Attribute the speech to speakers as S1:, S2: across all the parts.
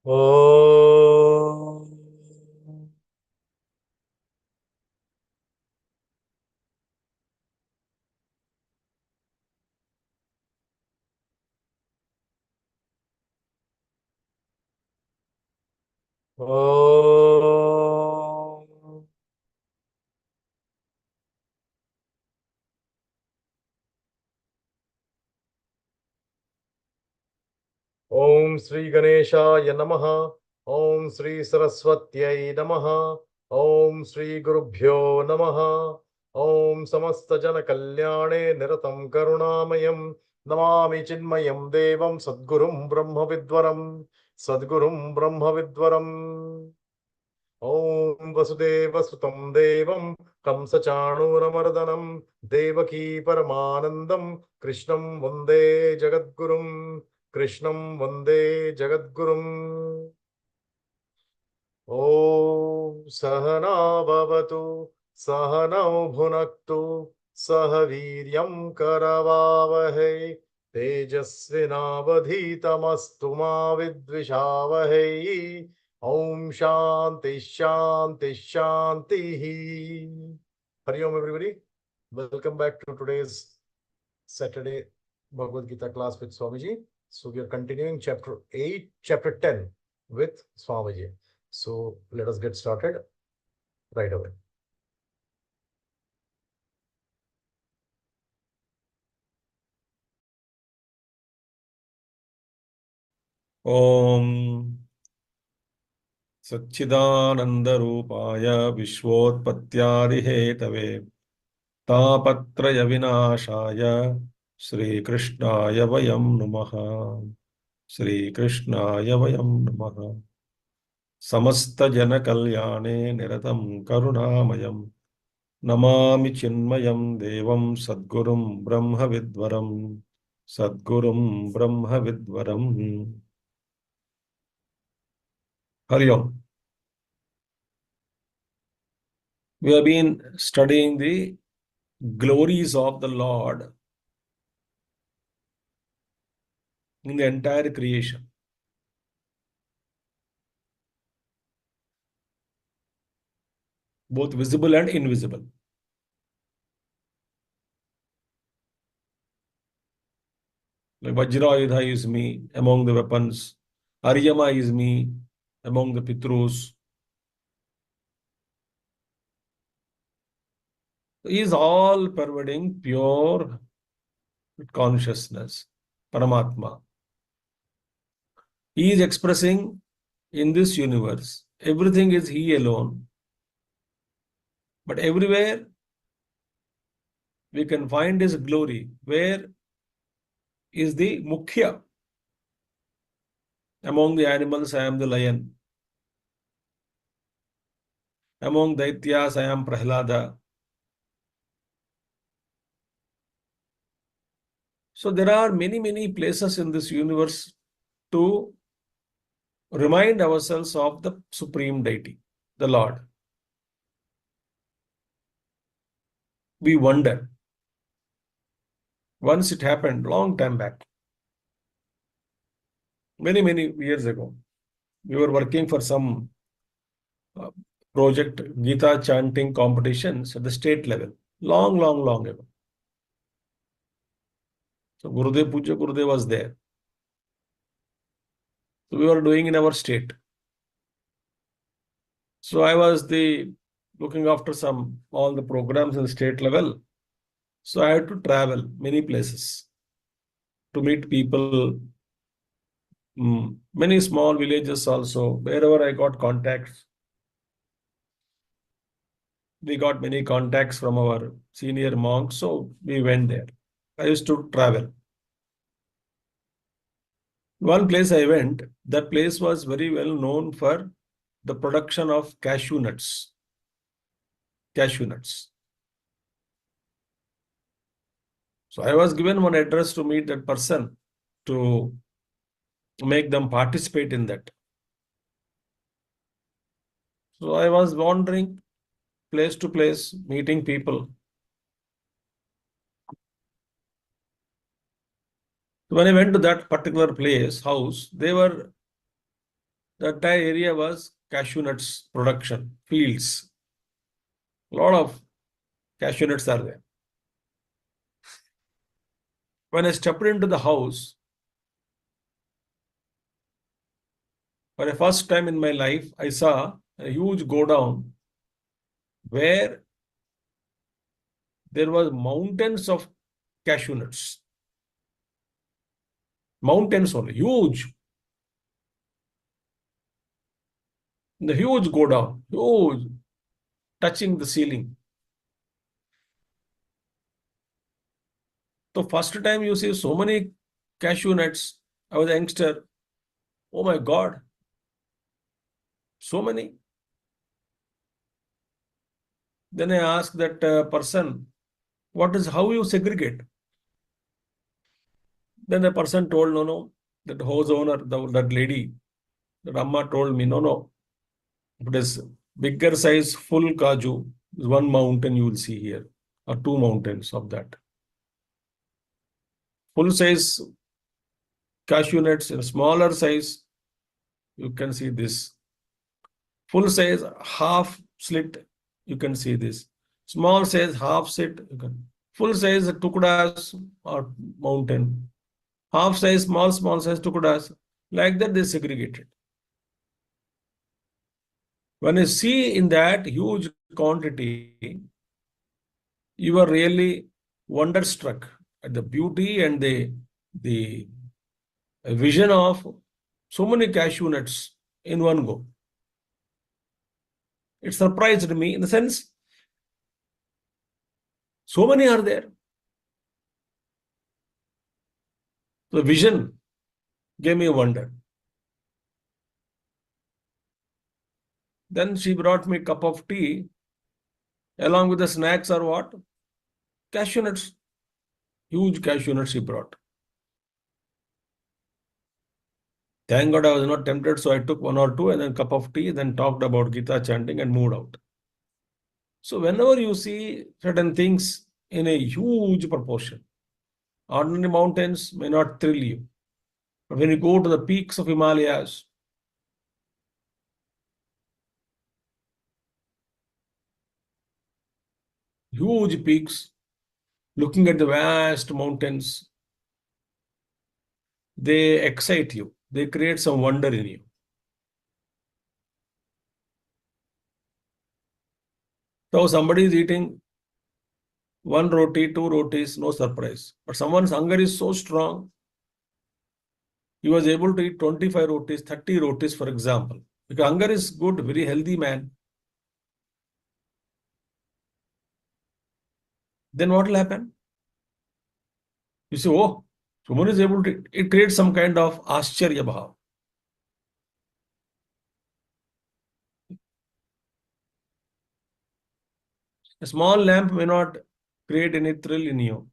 S1: Om. Om. Om Sri Ganeshaya Namaha. Om Sri Saraswatyai Namaha. Om Sri Gurubhyo Namaha. Om Samasta Jana Kalyane Niratam Karunamayam Namami Chinmayam Devam Sadgurum Brahma Vidwaram Sadgurum Brahma Vidwaram. Om Vasudeva Sutam Devam Kamsachanuramardanam Devaki Paramanandam Krishnam Vande Jagadgurum Krishnam Vande Jagadgurum. Om Sahana Bhavatu Sahanau Bhunaktu Sahaviryam Karavavahe Tejasvinavadhitamastu ma vidvishavahe. Om Shanti Shanti Shanti. Hari Om everybody. Welcome back to today's Saturday Bhagavad Gita class with Swamiji. So we are continuing chapter 8, chapter 10 with Swamiji. So let us get started right away.
S2: Om Satchidanandarupaya Vishwotpathyadihetave Tapatraya Vinashaya Sri Krishnaya Vayam Namaha Sri Krishnaya Vayam Namaha Samasta Jana Kalyane Niratam Karunamayam Namami Chinmayam Devam Sadgurum Brahma Vidvaram Sadgurum Brahma Vidvaram. Hari Om. We have been studying the glories of the Lord in the entire creation, both visible and invisible. Like Vajrayudha is me among the weapons, Aryama is me among the Pitrus. He is all pervading pure consciousness, Paramatma. He is expressing in this universe. Everything is He alone. But everywhere we can find His glory. Where is the Mukhya? Among the animals, I am the lion. Among Daityas, I am Prahlada. So there are many, many places in this universe to remind ourselves of the Supreme Deity, the Lord. We wonder. Once it happened, long time back, many, many years ago, we were working for some project, Geeta chanting competitions at the state level, long, long, long ago. So Gurudev Puja Gurudev was there. So we were doing in our state. So I was looking after all the programs in the state level. So I had to travel many places to meet people, many small villages also. Wherever I got contacts, we got many contacts from our senior monks, so we went there. I used to travel. One place I went, that place was very well known for the production of cashew nuts. Cashew nuts. So I was given one address to meet that person to make them participate in that. So I was wandering place to place, meeting people. When I went to that particular place, house, they were The entire area was cashew nuts production, fields. A lot of cashew nuts are there. When I stepped into the house, for the first time in my life, I saw a huge godown where there was mountains of cashew nuts. Mountains only, huge. The huge godown, huge, touching the ceiling. So first time you see so many cashew nuts. I was a youngster. Oh my God, so many. Then I asked that person, how you segregate? Then the person told, no, that house owner, that lady, that Amma told me, no, it is bigger size, full kaju, is one mountain you will see here, or two mountains of that. Full size cashew nuts in smaller size, you can see this. Full size, half slit, you can see this. Small size, half slit, you can. Full size, tukudas or mountain. Half size, small size tukudas. Like that, they segregated. When you see in that huge quantity, you are really wonderstruck at the beauty and the vision of so many cashew nuts in one go. It surprised me in the sense, so many are there. The vision gave me a wonder. Then she brought me a cup of tea along with the snacks or what? Cashew nuts. Huge cashew nuts she brought. Thank God I was not tempted, so I took one or two and then cup of tea, then talked about Geeta chanting and moved out. So whenever you see certain things in a huge proportion, ordinary mountains may not thrill you. But when you go to the peaks of Himalayas, huge peaks, looking at the vast mountains, they excite you. They create some wonder in you. So somebody is eating one roti, two rotis, no surprise. But someone's hunger is so strong, he was able to eat 25 rotis, 30 rotis, for example. Because hunger is good, very healthy man. Then what will happen? You say, oh, someone is able to, it creates some kind of ascharya bhav. A small lamp may not create any thrill in you,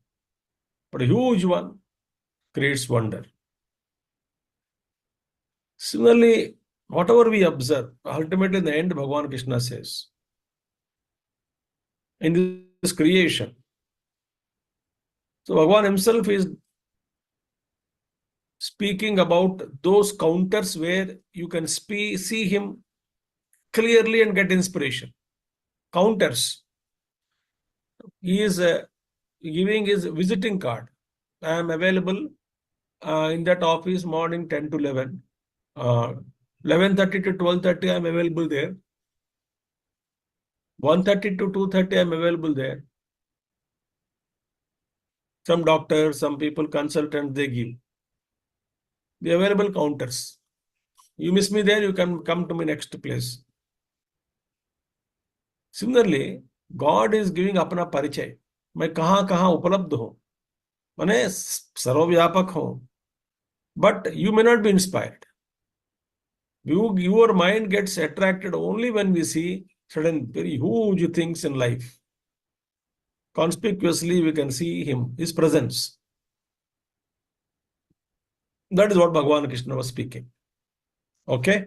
S2: but a huge one creates wonder. Similarly, whatever we observe, ultimately in the end, Bhagavan Krishna says, in this creation. So Bhagavan himself is speaking about those counters where you can see him clearly and get inspiration. Counters. He is giving his visiting card. I am available in that office morning 10 to 11. 11:30 to 12:30 I am available there. 1:30 to 2:30 I am available there. Some doctors, some people, consultants, they give. The available counters. You miss me there, you can come to me next place. Similarly, God is giving अपना परिचय. मैं कहाँ कहाँ उपलब्ध हूँ, माने सर्वव्यापक हूँ. But you may not be inspired. Your mind gets attracted only when we see certain very huge things in life. Conspicuously, we can see him, his presence. That is what Bhagavan Krishna was speaking. Okay?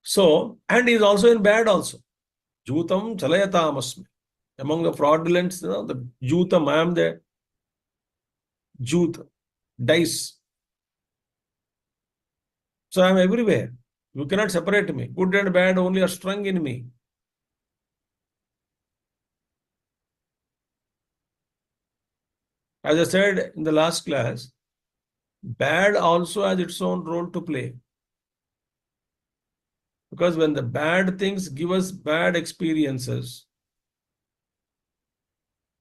S2: So, and he is also in bad also. Jutam chalayatamasmi. Among the fraudulents, the Jutam, I am the Jut, dice. So I am everywhere. You cannot separate me. Good and bad only are strung in me. As I said in the last class, bad also has its own role to play. Because when the bad things give us bad experiences,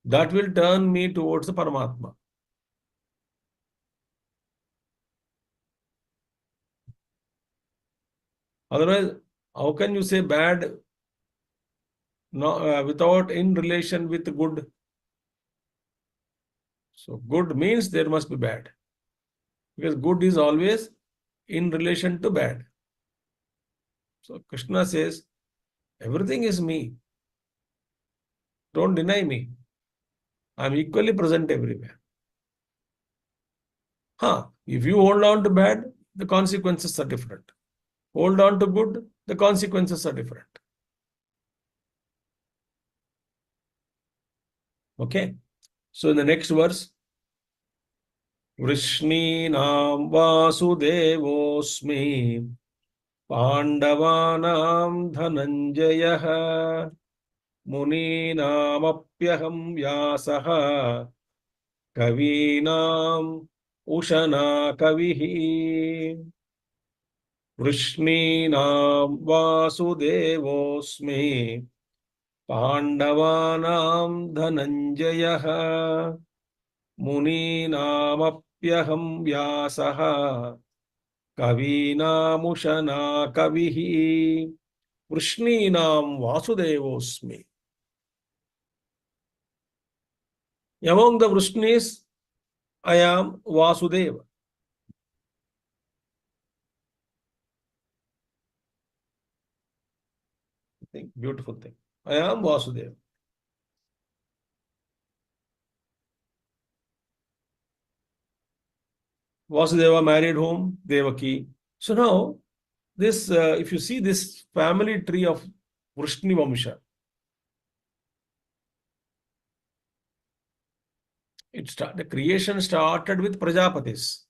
S2: that will turn me towards the Paramatma. Otherwise, how can you say bad without in relation with good? So good means there must be bad. Because good is always in relation to bad. So Krishna says, everything is me. Don't deny me. I'm equally present everywhere. If you hold on to bad, the consequences are different. Hold on to good, the consequences are different. Okay. So in the next verse, Vrishninam Vasudevosmi Pandavanam Dhananjayah Muninamapyaham Vyasaha Kavinam Ushana Kavihi Vrishninam Vasudevosmi Pandavanam Dhananjayah Muninamapyaham Vyasaha Kavinamushana Kavihi Vrishninam Vasudevosmi. Among the Vrishnis, I am Vasudeva. Beautiful thing. I am Vasudeva. Vasudeva married whom? Devaki. So now, this, if you see this family tree of Vrishni Vamsha, the creation started with Prajapatis.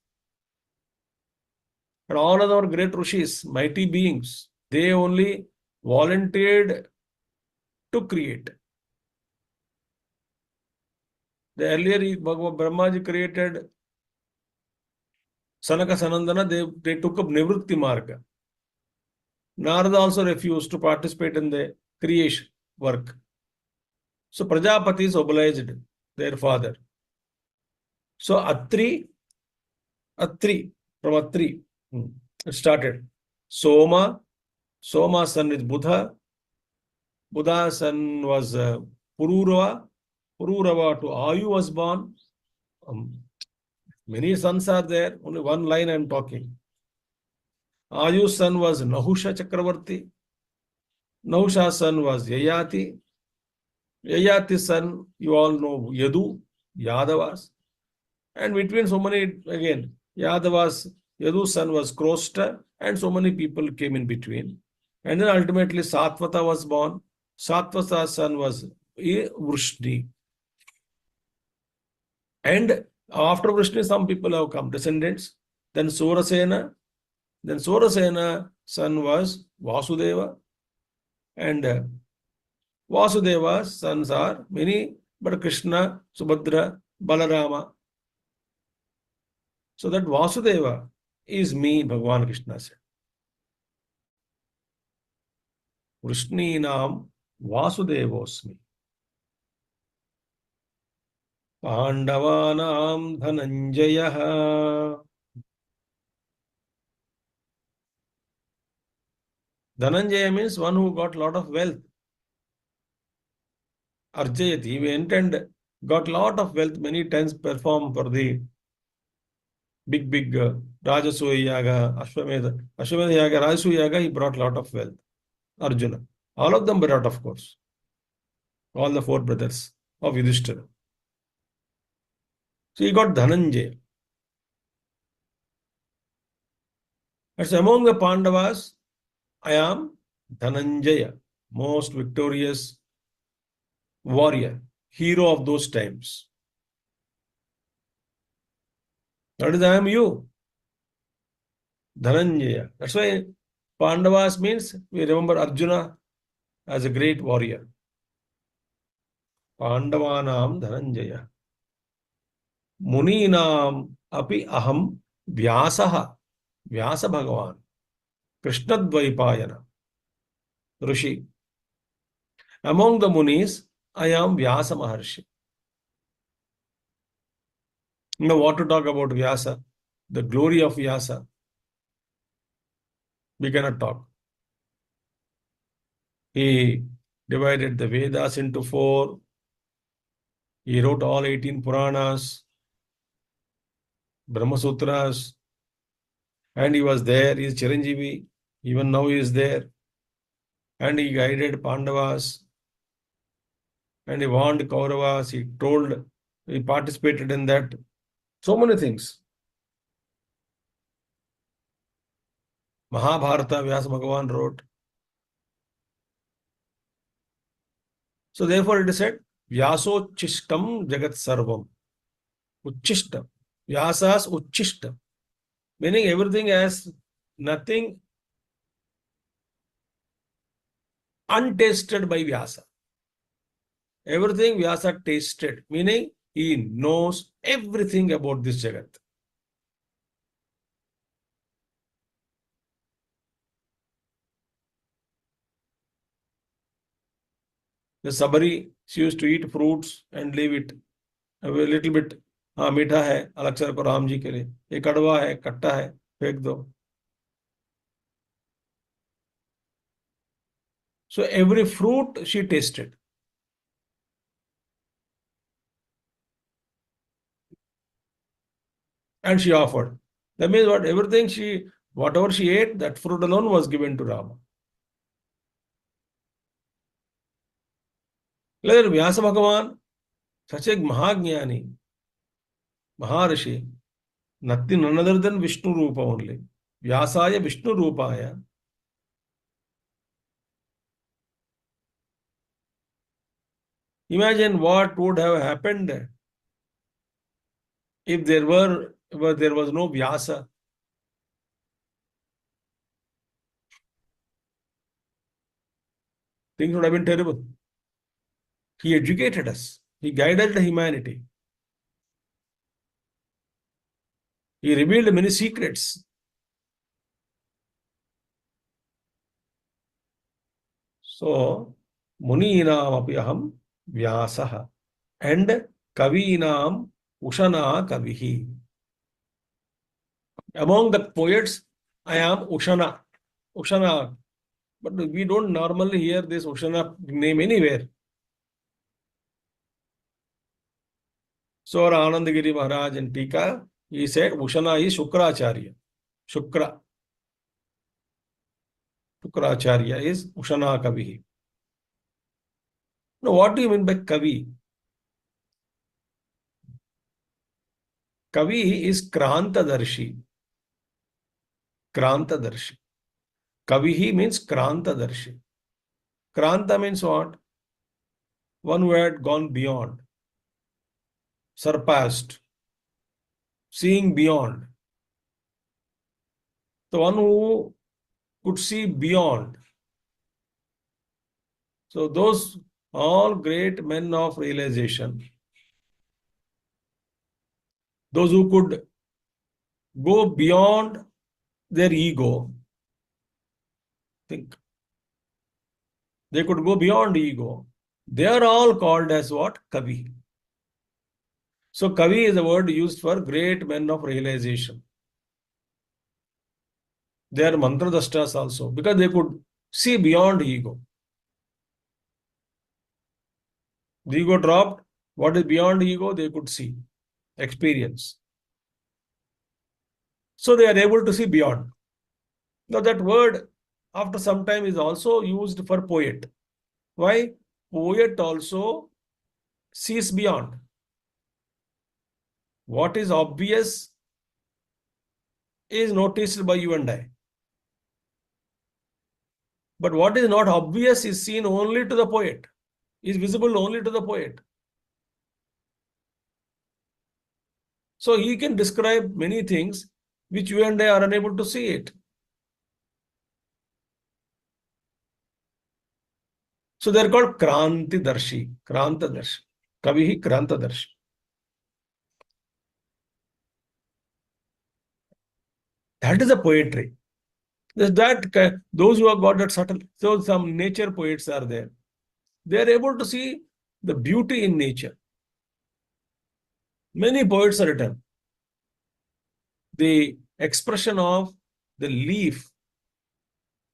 S2: And all of our great rishis, mighty beings, they only volunteered to create. The earlier Brahmaji created Sanaka Sanandana, they took up Nivritti Marga. Narada also refused to participate in the creation work. So Prajapatis obliged their father. So Atri, from Atri, it started. Soma's son is Buddha. Buddha's son was Pururava. Pururava to Ayu was born. Many sons are there. Only one line I am talking. Ayu's son was Nahusha Chakravarti. Nahusha's son was Yayati. Yayati's son, you all know Yadu, Yadavas. And between so many, again, Yadavas, Yadu's son was Krosta, and so many people came in between. And then ultimately Satvata was born. Satvata's son was Vrishni. And after Vrishni, some people have come, descendants. Then Surasena. Then Surasena's son was Vasudeva. And Vasudeva's sons are many, but Krishna, Subhadra, Balarama. So that Vasudeva is me, Bhagavan Krishna said. Vrishninam Vasudevosmi. Pandavanam Dhananjayah. Dhananjaya means one who got a lot of wealth. Arjayati, he went and got a lot of wealth, many times performed for the big Rajasuya Yaga, Ashwamedha Yaga, Rajasuya Yaga, he brought a lot of wealth. Arjuna. All of them brought, of course. All the four brothers of Yudhishthira. So he got Dhananjaya. As among the Pandavas, I am Dhananjaya, most victorious warrior, hero of those times. That is, I am you. Dhananjaya. That's why Pandavas means we remember Arjuna as a great warrior. Pandavanam Dhananjaya. Muninam api aham Vyasaha. Vyasa Bhagavan. Krishna Dvaipayana. Rishi. Among the Munis, I am Vyasa Maharshi. Now, what to talk about Vyasa? The glory of Vyasa. We cannot talk. He divided the Vedas into 4. He wrote all 18 Puranas, Brahma Sutras, and he was there. He is Chiranjeevi. Even now he is there. And he guided Pandavas. And he warned Kauravas. He participated in that. So many things. Mahabharata, Vyasa Bhagavan wrote. So therefore it is said, Vyasochistam Jagat Sarvam. Uchishtam. Vyasas Uchishtam. Meaning everything has nothing untasted by Vyasa. Everything Vyasa tasted, meaning he knows everything about this Jagat. The Sabari, she used to eat fruits and leave it a little bit. हाँ मीठा है अलग से रखो राम जी के लिए, ये कड़वा है खट्टा है फेंक दो. So every fruit she tasted. And she offered. That means what? Whatever she ate, that fruit alone was given to Rama. Later, Vyasa Bhagavan, such a Mahagnani, Maharishi, nothing none other than Vishnu Rupa only. Vyasaya Vishnu Rupaya. Imagine what would have happened if there was no Vyasa. Things would have been terrible. He educated us. He guided humanity. He revealed many secrets. So, Muninam api aham Vyasaha. And Kavinam Ushana Kavihi. Among the poets, I am Ushana. Ushana. But we don't normally hear this Ushana name anywhere. So, Anandagiri Maharaj in Tika, he said Ushana is Shukracharya. Shukracharya is Ushana Kavihi. Now, what do you mean by Kavi? Kavi is Krantadarshi. Krantadarshi. Kavihi means Krantadarshi. Kranta means what? One who had gone beyond, surpassed, seeing beyond. The one who could see beyond. So those all great men of realization, those who could go beyond their ego, think. They could go beyond ego. They are all called as what? Kavi. So Kavi is a word used for great men of realization. They are mantradashtas also because they could see beyond ego. The ego dropped. What is beyond ego? They could see, experience. So they are able to see beyond. Now that word after some time is also used for poet. Why? Poet also sees beyond. What is obvious is noticed by you and I. But what is not obvious is seen only to the poet, is visible only to the poet. So he can describe many things which you and I are unable to see it. So they're called Kranti Darshi, Kranta Darshi. Kavihi Kranta Darshi. That is a poetry. Those who have got that subtle, so some nature poets are there. They are able to see the beauty in nature. Many poets are written. The expression of the leaf,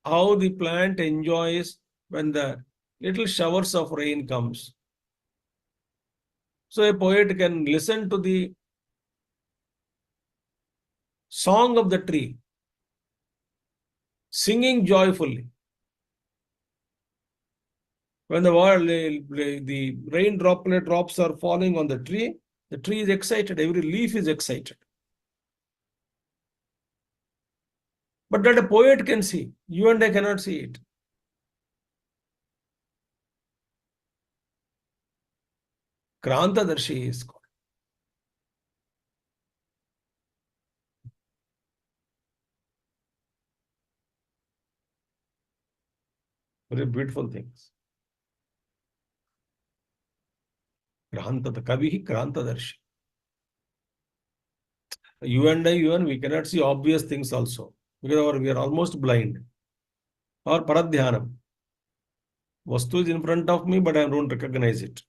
S2: how the plant enjoys when the little showers of rain comes. So a poet can listen to the song of the tree, singing joyfully. When the rain drops are falling on the tree is excited. Every leaf is excited. But that a poet can see. You and I cannot see it. Krantadarshi is called. Very beautiful things. Kavihi Krantadarshi. You and I, even we cannot see obvious things also. Because we are almost blind. Or paradhyanam. Vastu is in front of me, but I don't recognize it.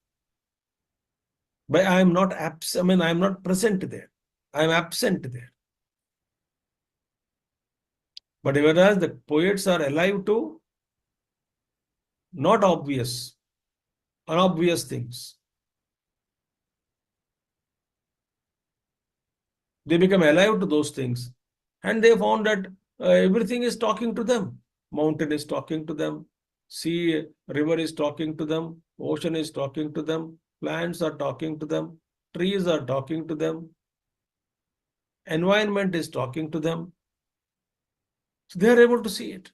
S2: But I am not I am not present there. I am absent there. But whereas the poets are alive to not obvious, unobvious things. They become alive to those things. And they found that everything is talking to them. Mountain is talking to them. Sea, river is talking to them. Ocean is talking to them. Plants are talking to them. Trees are talking to them. Environment is talking to them. So they are able to see it.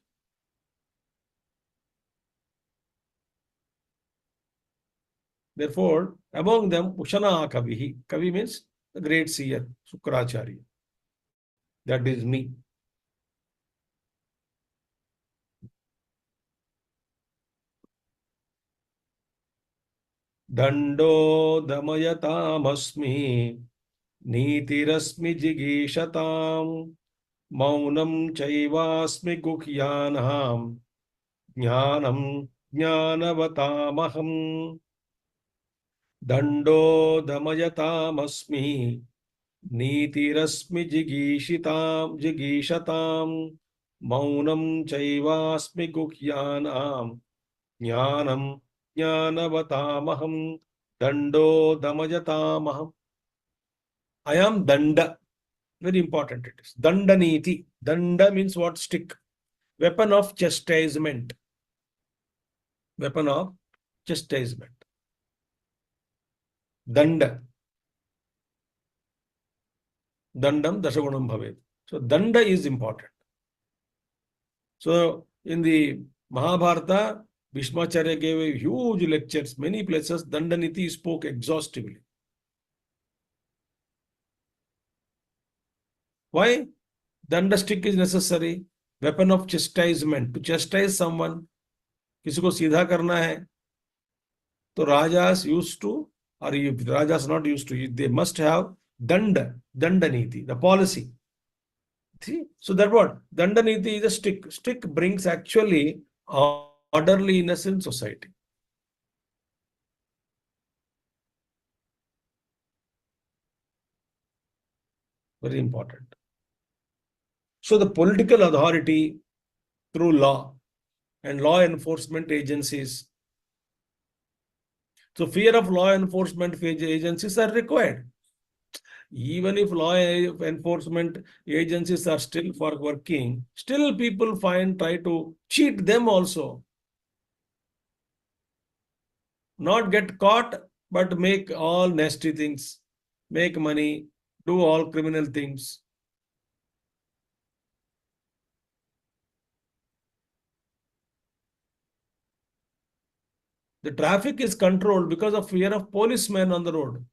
S2: Therefore, among them, Ushana Kavihi. Kavi means the great seer, Sukracharya. That is me. Dando Damayatam Nitirasmi Jigishatam Maunam Chaivasmi Gukhyanam Jnanam Jnanavatamaham Dando Damayatam Nitirasmi Jigishatam Maunam Chaivasmi Gukhyanam Jnanam Jnanavatamaham Dando Damayatamaham. I am Danda. Very important it is. Dandaniti. Danda means what? Stick. Weapon of chastisement. Weapon of chastisement. Danda. Dandam dashagunam bhavet. So danda is important. So in the Mahabharata, Bhishmacharya gave huge lectures, many places. Dandaniti spoke exhaustively. Why? Danda stick is necessary. Weapon of chastisement. To chastise someone, किसी को सीधा करना है, तो rajas used to, or rajas not used to, they must have dandaniti, the policy. See? So that what? Dandaniti is a stick. Stick brings actually orderliness in society. Very important. So the political authority through law and law enforcement agencies. So fear of law enforcement agencies are required. Even if law enforcement agencies are still for working, still people try to cheat them also. Not get caught, but make all nasty things, make money, do all criminal things. The traffic is controlled because of fear of policemen on the road.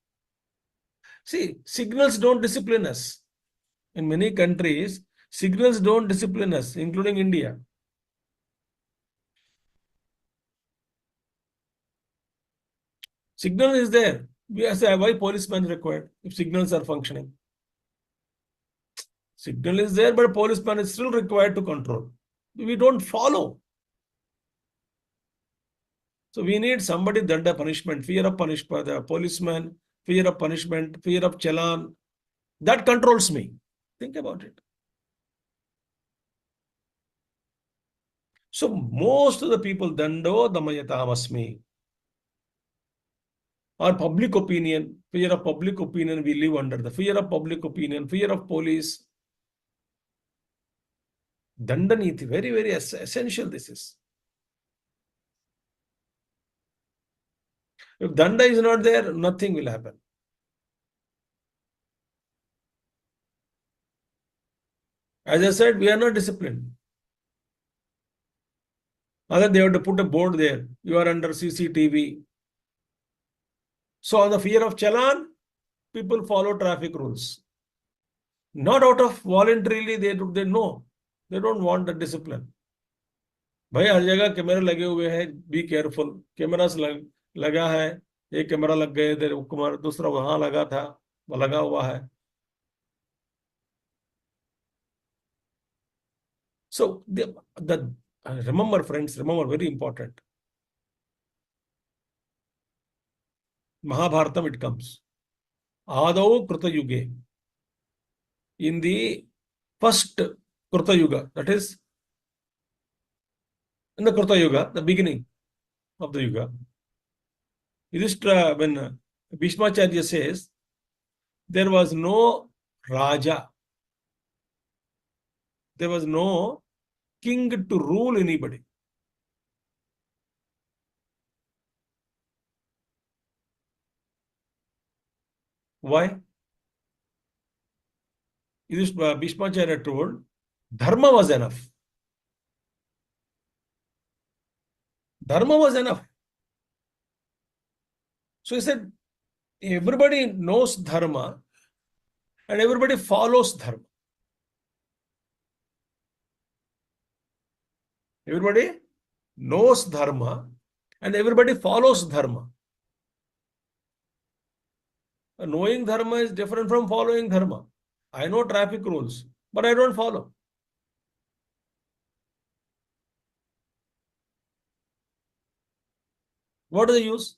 S2: See, signals don't discipline us. In many countries, signals don't discipline us, including India. Signal is there. We say, why policemen required if signals are functioning? Signal is there, but policeman is still required to control. We don't follow. So we need somebody that the punishment, fear of punishment, the policeman, fear of punishment, fear of challan. That controls me. Think about it. So most of the people, dando damayatamasmi, or public opinion, fear of public opinion, we live under the fear of public opinion, fear of police. Dandaniti, very, very essential this is. If danda is not there, nothing will happen. As I said, we are not disciplined. Other they have to put a board there. You are under CCTV. So on the fear of challan, people follow traffic rules. Not out of voluntarily, they know. They don't want the discipline. भाई हर जगह कैमरे लगे हुए हैं, be careful. Cameras लगा है, एक camera लग गए इधर, दूसरा वहां लगा था, वो लगा हुआ है. So remember friends, remember very important. Mahabharatam it comes. Adau Kruta Yuge. In the first Kruta Yuga, that is in the Kruta Yuga, the beginning of the Yuga, it is when Bhishmacharya says there was no Raja, there was no king to rule anybody. Why? It is Bhishmacharya told Dharma was enough. Dharma was enough. So he said, everybody knows Dharma and everybody follows Dharma. Everybody knows Dharma and everybody follows Dharma. Knowing Dharma is different from following Dharma. I know traffic rules, but I don't follow. What is the use?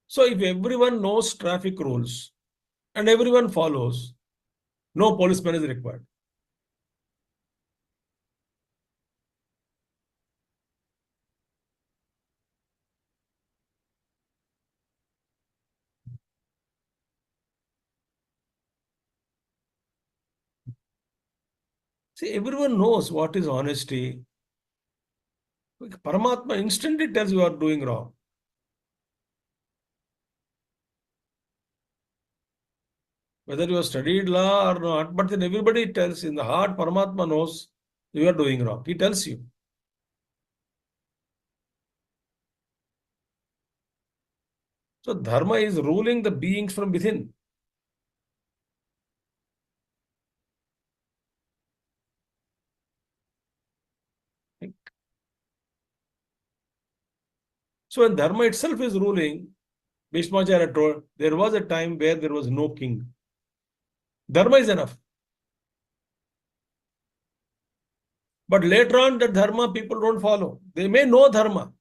S2: So if everyone knows traffic rules and everyone follows, no policeman is required. See, everyone knows what is honesty. Paramatma instantly tells you are doing wrong. Whether you have studied law or not, but then everybody tells in the heart, Paramatma knows you are doing wrong. He tells you. So Dharma is ruling the beings from within. So when Dharma itself is ruling, Bhishmacharya told, there was a time where there was no king. Dharma is enough. But later on, that Dharma people don't follow. They may know Dharma.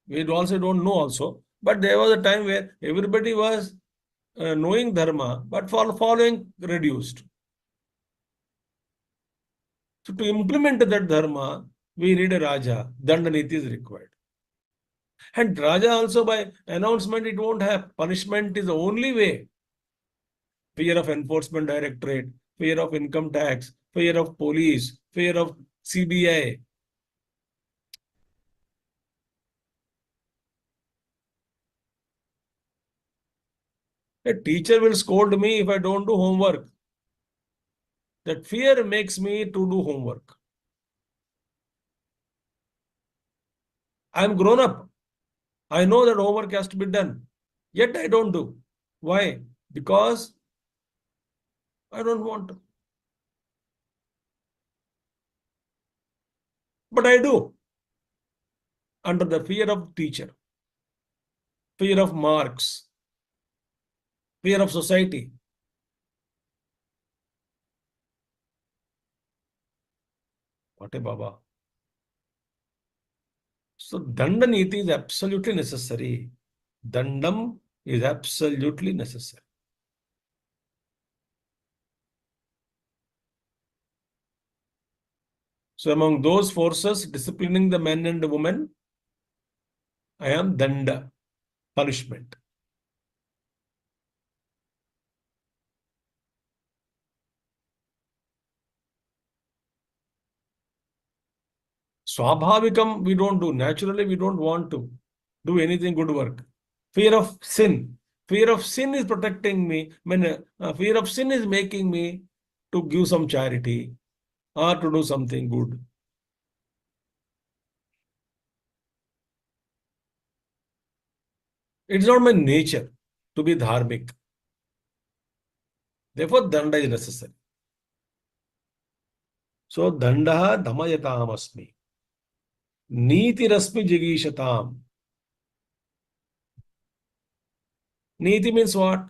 S2: We also don't know also. But there was a time where everybody was knowing Dharma, but following reduced. So to implement that Dharma, we need a Raja. Dandaniti is required. And Raja also by announcement, it won't have. Punishment is the only way. Fear of enforcement directorate, fear of income tax, fear of police, fear of CBI. A teacher will scold me if I don't do homework. That fear makes me to do homework. I'm grown up. I know that homework has to be done. Yet I don't do. Why? Because I don't want to. But I do, under the fear of teacher, fear of marks, fear of society. What a Baba. So Dandaniti is absolutely necessary. Dandam is absolutely necessary. So among those forces disciplining the men and the women, I am Danda, punishment. Swabhavikam we don't do. Naturally, we don't want to do anything good work. Fear of sin. Fear of sin is protecting me. Fear of sin is making me to give some charity or to do something good. It's not my nature to be dharmic. Therefore, danda is necessary. So, dandaha dhamayatam asmi. Niti rasmi jigishatam. Niti means what?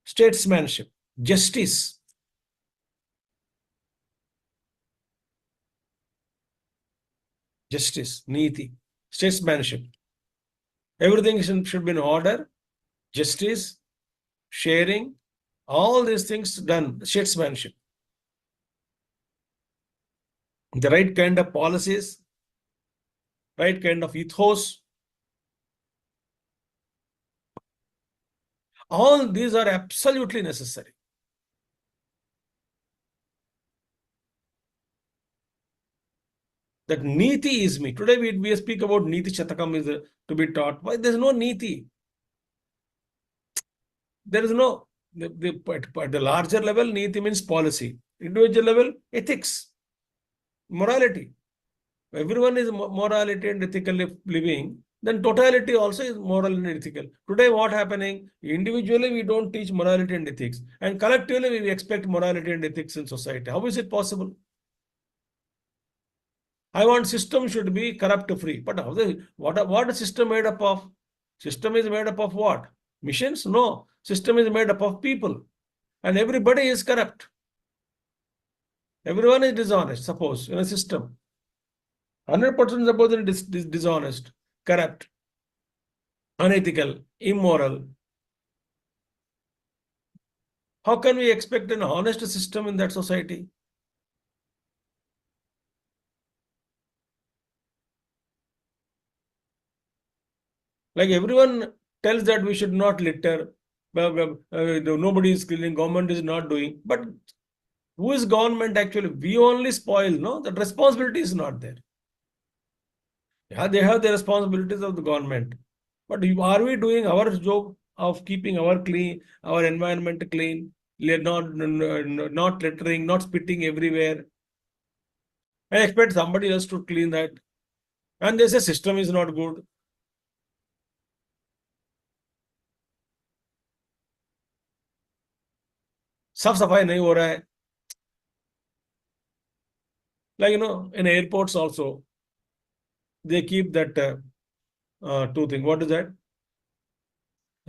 S2: Statesmanship, justice. Justice, niti, statesmanship. Everything should be in order, justice, sharing, all these things done, statesmanship. The right kind of policies, right kind of ethos. All these are absolutely necessary. That niti is me. Today we speak about niti shatakam is to be taught. Why? There's no niti. There is no, at the larger level, niti means policy. Individual level, ethics, morality. Everyone is morality and ethical living, then totality also is moral and ethical. Today, what happening? Individually, we don't teach morality and ethics, and collectively, we expect morality and ethics in society. How is it possible? I want system should be corrupt free, but what is system made up of? System is made up of what? Machines? No. System is made up of people, and everybody is corrupt. Everyone is dishonest. Suppose in a system, 100% suppose it is dishonest, corrupt, unethical, immoral. How can we expect an honest system in that society? Like everyone tells that we should not litter, nobody is cleaning, government is not doing. But who is government actually? We only spoil, no? That responsibility is not there. Yeah, they have the responsibilities of the government. But are we doing our job of keeping our environment clean, not littering, not spitting everywhere? I expect somebody else to clean that. And they say system is not good. साफ सफाई नहीं हो रहा है. Like, in airports also, they keep that two things. What is that?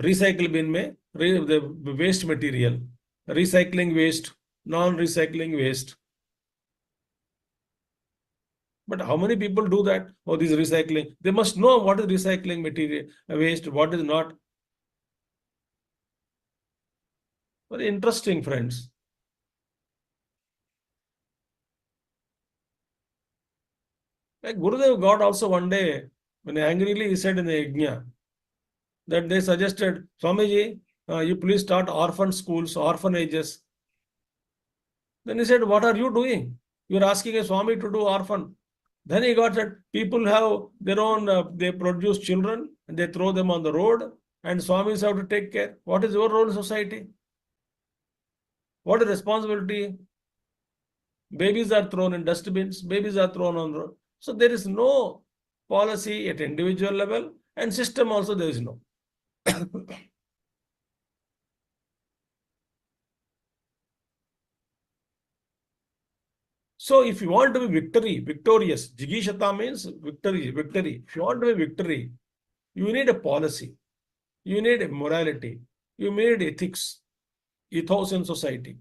S2: Recycle bin mein, the waste material, recycling waste, non-recycling waste. But how many people do that? Oh, this is recycling. They must know what is recycling material, waste, what is not. Very interesting, friends. Like Gurudev got also one day, when angrily he said in the Yajna, that they suggested, Swamiji, you please start orphan schools, orphanages. Then he said, what are you doing? You are asking a Swami to do orphan. Then he got that people have their own, they produce children and they throw them on the road and Swamis have to take care. What is your role in society? What is responsibility? Babies are thrown in dustbins, babies are thrown on the road. So there is no policy at individual level and system also there is no. So if you want to be victorious, Jigishata means victory, victory. If you want to be victory, you need a policy, you need a morality, you need ethics, ethos in society.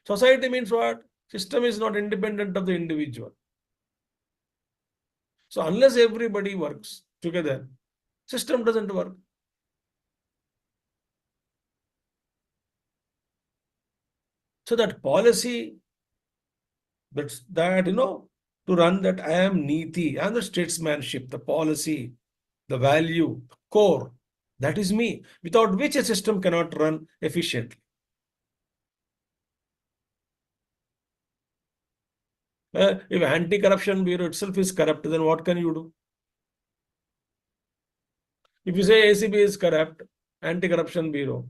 S2: Society means what? System is not independent of the individual. So unless everybody works together, system doesn't work. So that policy, that to run that I am niti, I am the statesmanship, the policy, the value, the core, that is me, without which a system cannot run efficiently. If anti-corruption bureau itself is corrupt, then what can you do? If you say ACB is corrupt, anti-corruption bureau,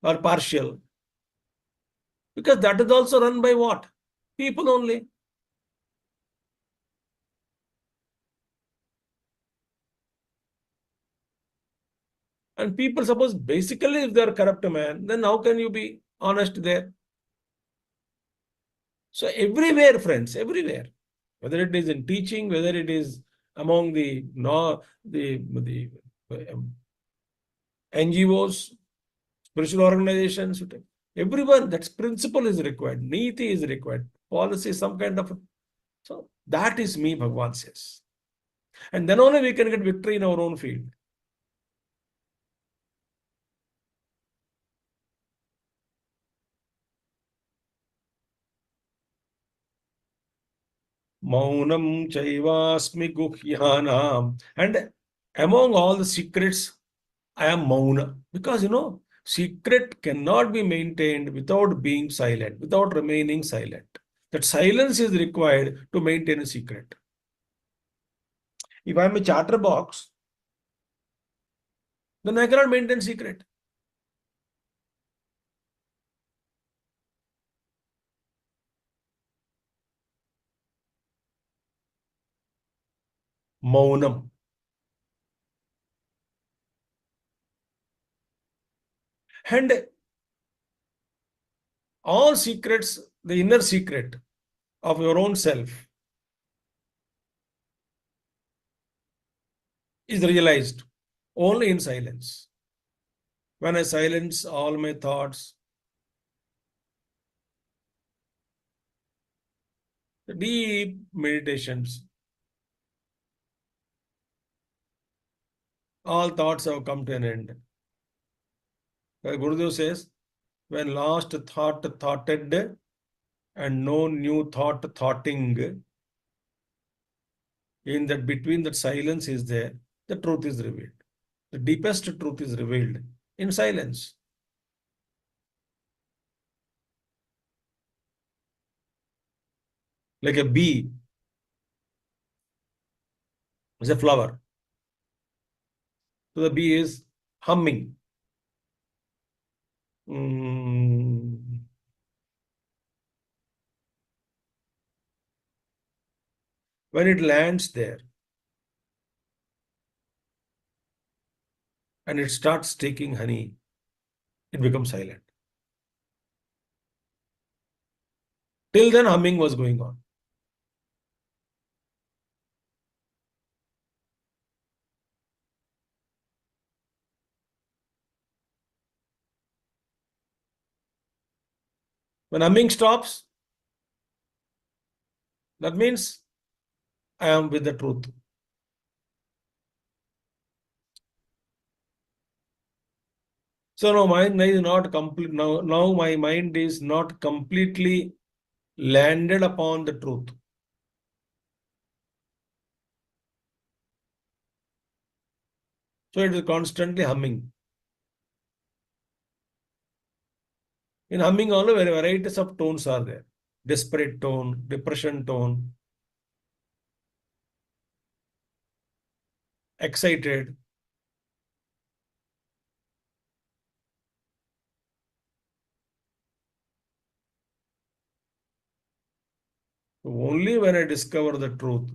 S2: or partial, because that is also run by what? People only. And people suppose basically if they are corrupt man, then how can you be honest there? So everywhere, friends, everywhere, whether it is in teaching, whether it is among the no, the NGOs, spiritual organizations, everyone, that principle is required. Niti is required. Policy, some kind of. So that is me, Bhagwan says. And then only we can get victory in our own field. Maunam chaivasmi guhyanam. And among all the secrets, I am Mauna. Because secret cannot be maintained without being silent, without remaining silent. That silence is required to maintain a secret. If I am a chatterbox, then I cannot maintain secret. Maunam. And all secrets, the inner secret of your own self is realized only in silence. When I silence all my thoughts, deep meditations, all thoughts have come to an end. Gurudev says, when last thought thoughted and no new thought thoughting, in that between that silence is there, the truth is revealed. The deepest truth is revealed in silence. Like a bee is a flower. So the bee is humming. When it lands there and it starts taking honey, it becomes silent. Till then, humming was going on. When humming stops, that means I am with the truth. So now mind is not complete. Now my mind is not completely landed upon the truth. So it is constantly humming. In humming, all varieties of tones are there. Desperate tone, depression tone, excited. Only when I discover the truth,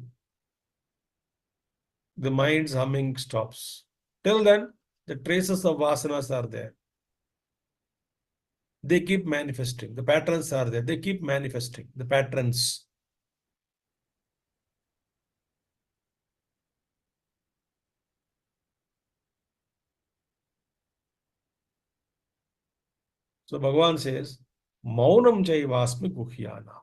S2: the mind's humming stops. Till then, the traces of vasanas are there. they keep manifesting. The patterns are there. They keep manifesting. The patterns. So Bhagavan says, Maunam Chaivasmi Guhyana.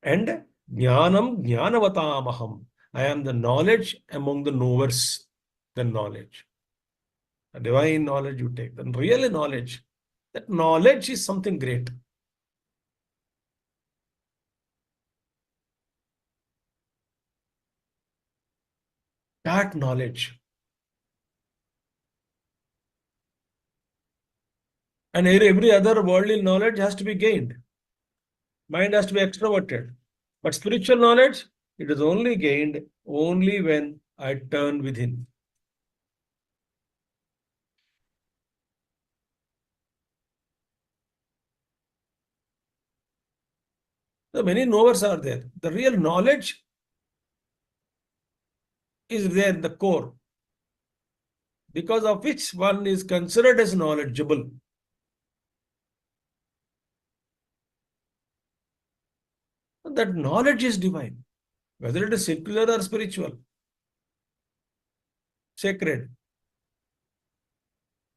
S2: And Jnanam Jnanavatamaham. I am the knowledge among the knowers. The knowledge. The divine knowledge you take. The real knowledge. That knowledge is something great. That knowledge. And every other worldly knowledge has to be gained. Mind has to be extroverted. But spiritual knowledge, it is only gained only when I turn within. So many knowers are there. The real knowledge is there in the core, because of which one is considered as knowledgeable. That knowledge is divine, whether it is secular or spiritual, sacred,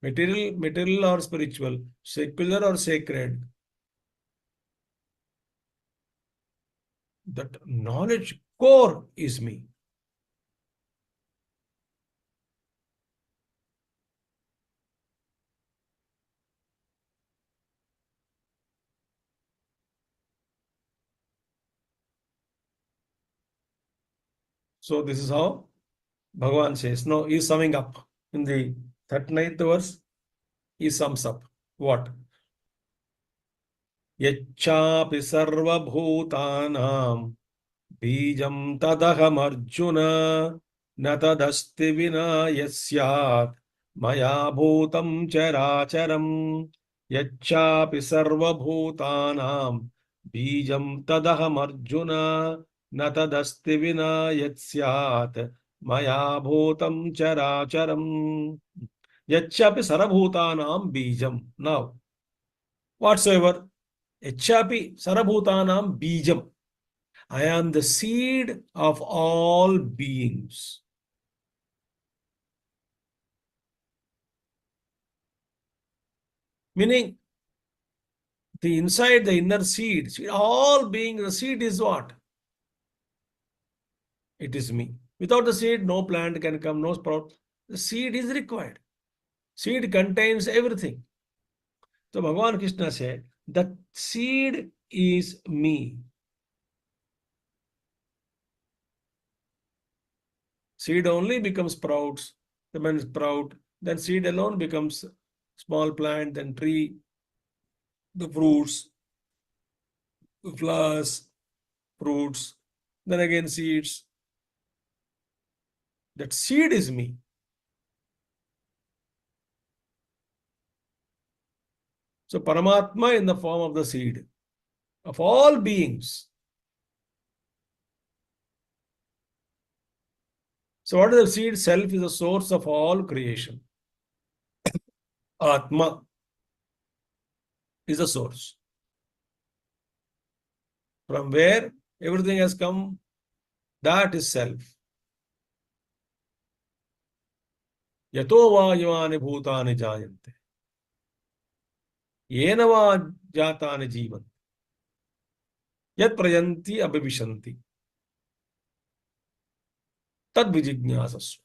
S2: material or spiritual, secular or sacred. That knowledge core is me. So this is how Bhagavan says. No, he is summing up in the 39th verse. He sums up what? Yacchapi sarvabhutanam बीजं तदहमर्जुन न तदस्ति विना यस्यात् मया भूतं चराचरम् यच्चापि सर्वभूतानां बीजं तदहमर्जुन न तदस्ति विना यस्यात् मया भूतं चराचरम् यच्चापि सर्वभूतानां बीजं. Now, whatsoever, yacchapi sarvabhutanam bijam. I am the seed of all beings. Meaning, the inside, the inner seed, all beings, the seed is what? It is me. Without the seed, no plant can come, no sprout. The seed is required. Seed contains everything. So Bhagavan Krishna said, the seed is me. Seed only becomes sprouts, then sprout, then seed alone becomes small plant, then tree, the fruits, the flowers, fruits, then again seeds. That seed is me. So Paramatma in the form of the seed of all beings. So what is the seed? Self is the source of all creation. Atma is the source. From where everything has come, that is self. Yato va yavani bhutani jayante. Yena va jatani jivan. Yat prayanti abhivishanti. Tad vijignyasasva.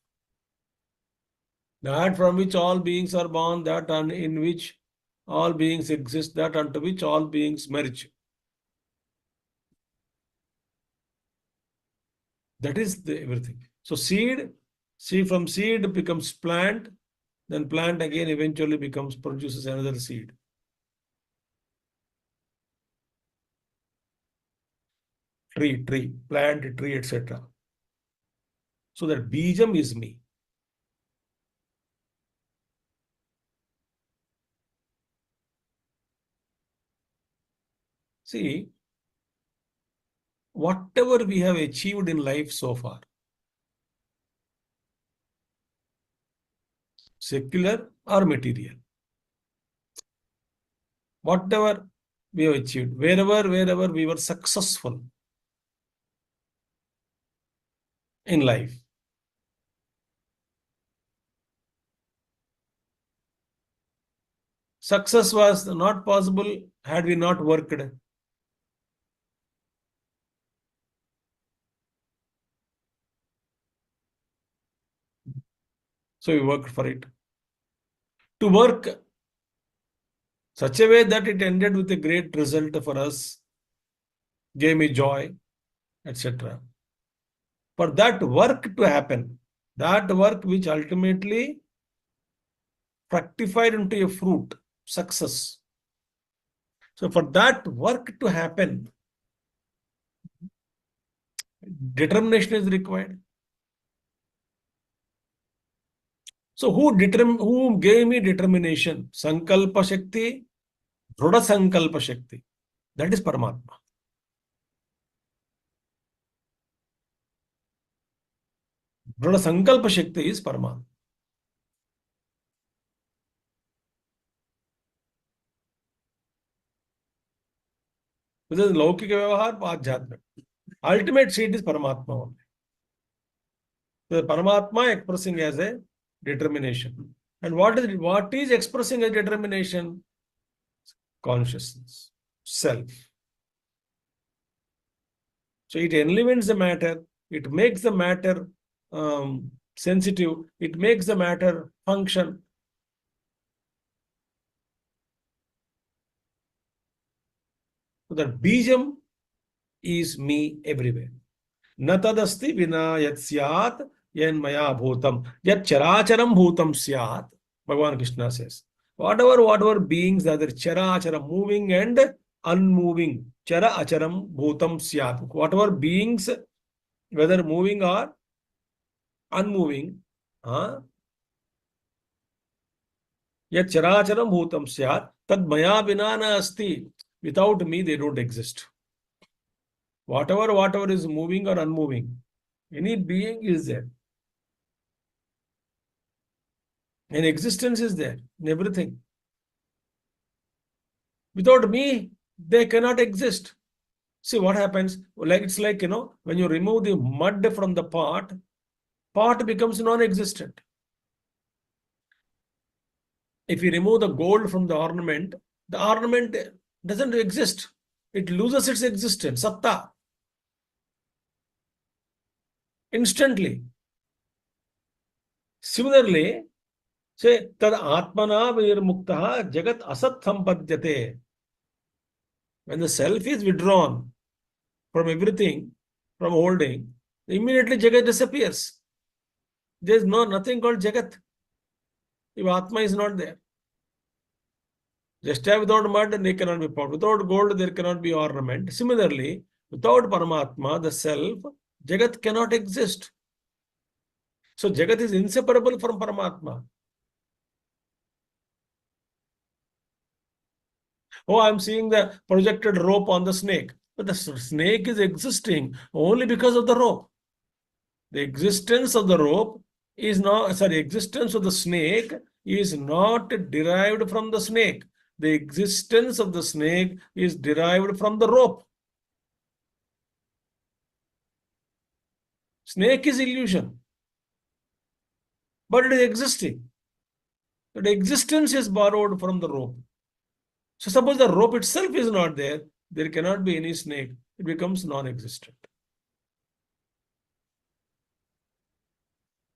S2: That from which all beings are born, that in which all beings exist, that unto which all beings merge. That is everything. So seed from seed becomes plant, then plant again eventually produces another seed. Tree, plant, tree, etc. So that bijam is me. See, whatever we have achieved in life so far, secular or material, whatever we have achieved, wherever we were successful in life. Success was not possible had we not worked. So we worked for it. To work such a way that it ended with a great result for us, gave me joy, etc. For that work to happen, that work which ultimately fructified into a fruit, success. So for that work to happen, determination is required. So who gave me determination? Sankalpa Shakti, Dhrudha Sankalpa Shakti. That is Paramatma. Dhrudha Sankalpa Shakti is Paramatma. This is Laukika Vyavahar, Adhyatmik. Ultimate seat is Paramatma only. So Paramatma expressing as a determination. And what is expressing as determination? Consciousness, self. So it enlivens the matter, it makes the matter sensitive, it makes the matter function. So that bijam is me everywhere. Natadasti vina yat syat yen maya bhutam yat characharam bhutam syat. Bhagavan Krishna says, whatever beings that are characharam, moving and unmoving, chara acharam bhutam syat. Whatever beings, whether moving or unmoving, yat characharam bhutam syat tad maya vina na asti. Without me, they don't exist. Whatever is moving or unmoving, any being is there. An existence is there in everything. Without me, they cannot exist. See what happens? It's like, when you remove the mud from the pot becomes non-existent. If you remove the gold from the ornament doesn't exist. It loses its existence, satta. Instantly. Similarly, say, tad atmana virmuktaha jagat asat sampadyate. When the self is withdrawn from everything, from holding, immediately jagat disappears. There is nothing called jagat if atma is not there. Just as without mud, they cannot be pot. Without gold, there cannot be ornament. Similarly, without Paramatma, the self, jagat cannot exist. So jagat is inseparable from Paramatma. Oh, I'm seeing the projected rope on the snake. But the snake is existing only because of the rope. The existence of the rope is not, existence of the snake is not derived from the snake. The existence of the snake is derived from the rope. Snake is illusion, but it is existing. The existence is borrowed from the rope. So suppose the rope itself is not there, there cannot be any snake. It becomes non-existent.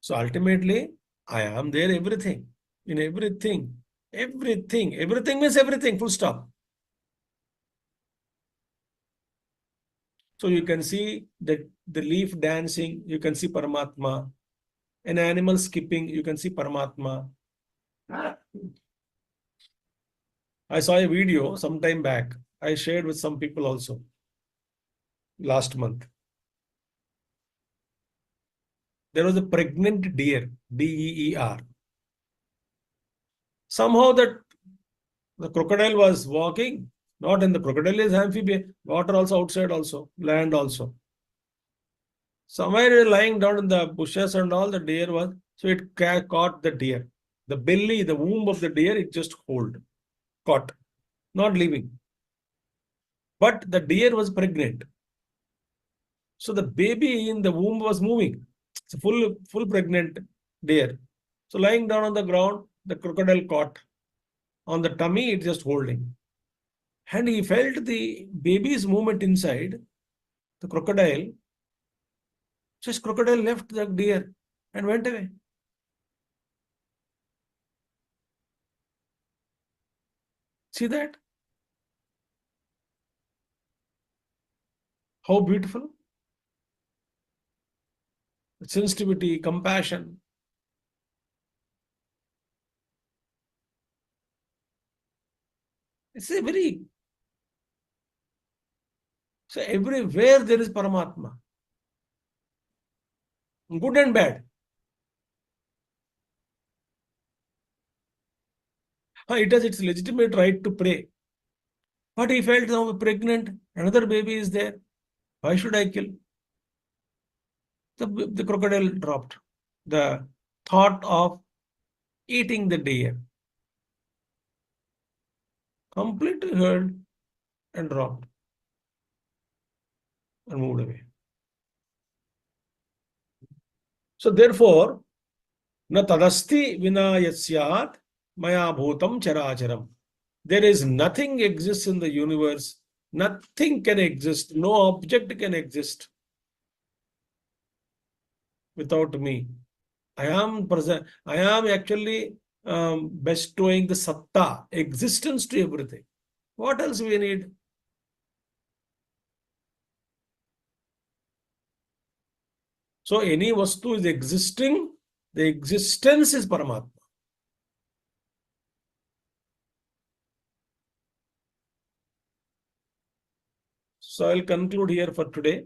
S2: So ultimately, I am there everything, in everything. Everything means everything, full stop. So you can see the leaf dancing, you can see Paramatma. An animal skipping, you can see Paramatma. I saw a video some time back. I shared with some people also last month. There was a pregnant deer, DEER. Somehow the crocodile was walking, not in the crocodile is amphibian, water also outside also, land also. Somewhere lying down in the bushes and all, the deer was, so it caught the deer. The belly, the womb of the deer, it just caught. not leaving. But the deer was pregnant. So the baby in the womb was moving. It's a full pregnant deer. So lying down on the ground, the crocodile caught. On the tummy, it's just holding. And he felt the baby's movement inside. The crocodile, just crocodile left the deer and went away. See that? How beautiful. Sensitivity, compassion. It's a very... So everywhere there is Paramatma. Good and bad. It has its legitimate right to pray. But he felt now pregnant, another baby is there. Why should I kill? The crocodile dropped. The thought of eating the deer completely heard and dropped and moved away. So therefore, na tadasti vina yasyat maya bhutam characharam. There is nothing exists in the universe. Nothing can exist. No object can exist without me. I am present. I am actually bestowing the satta, existence to everything. What else we need? So any vastu is existing, the existence is Paramatma. So I'll conclude here for today.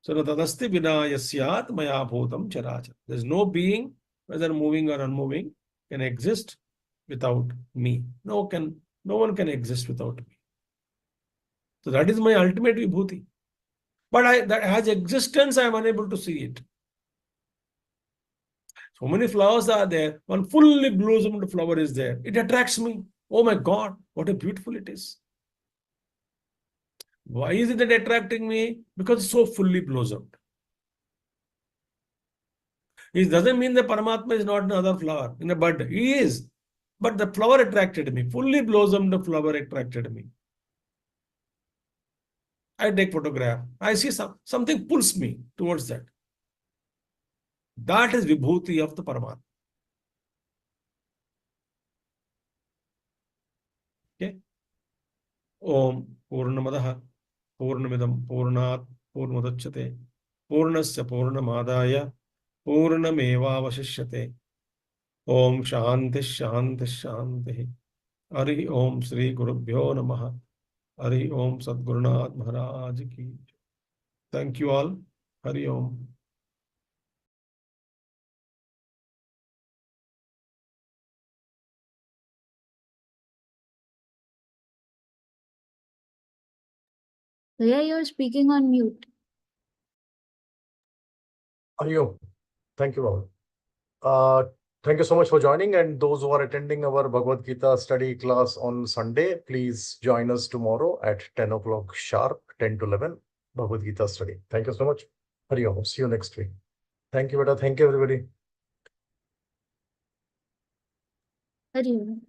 S2: So tadasti vina yasyat maya bhutam charachara. There's no being, whether moving or unmoving, can exist without me. No one can exist without me. So that is my ultimate vibhuti. But that has existence, I am unable to see it. So many flowers are there. One fully blossomed flower is there. It attracts me. Oh my God, what a beautiful it is. Why is it attracting me? Because it's so fully blossomed. It doesn't mean that Paramatma is not another flower in a bud. He is. But the flower attracted me. Fully blossomed flower attracted me. I take photograph. I see something pulls me towards that. That is vibhuti of the Paramatma. Okay. Om Purnamadaha Purnamidam Purnat Purnudachyate Purnasya Purnamadaya Purnamevavashishyate. Om Shanti Shanti Shanti. Hari Om Sri Gurubhyo Namaha. Hari Om Sadgurunath Maharaj Ki. Thank you all. Hari Om.
S3: Riya, you're speaking on mute.
S1: Hari Om. Thank you, Bhagavad. Thank you so much for joining, and those who are attending our Bhagavad Gita study class on Sunday, please join us tomorrow at 10 o'clock sharp, 10 to 11, Bhagavad Gita study. Thank you so much. Hari Om. See you next week. Thank you, Beta. Thank you, everybody.
S3: Hari Om.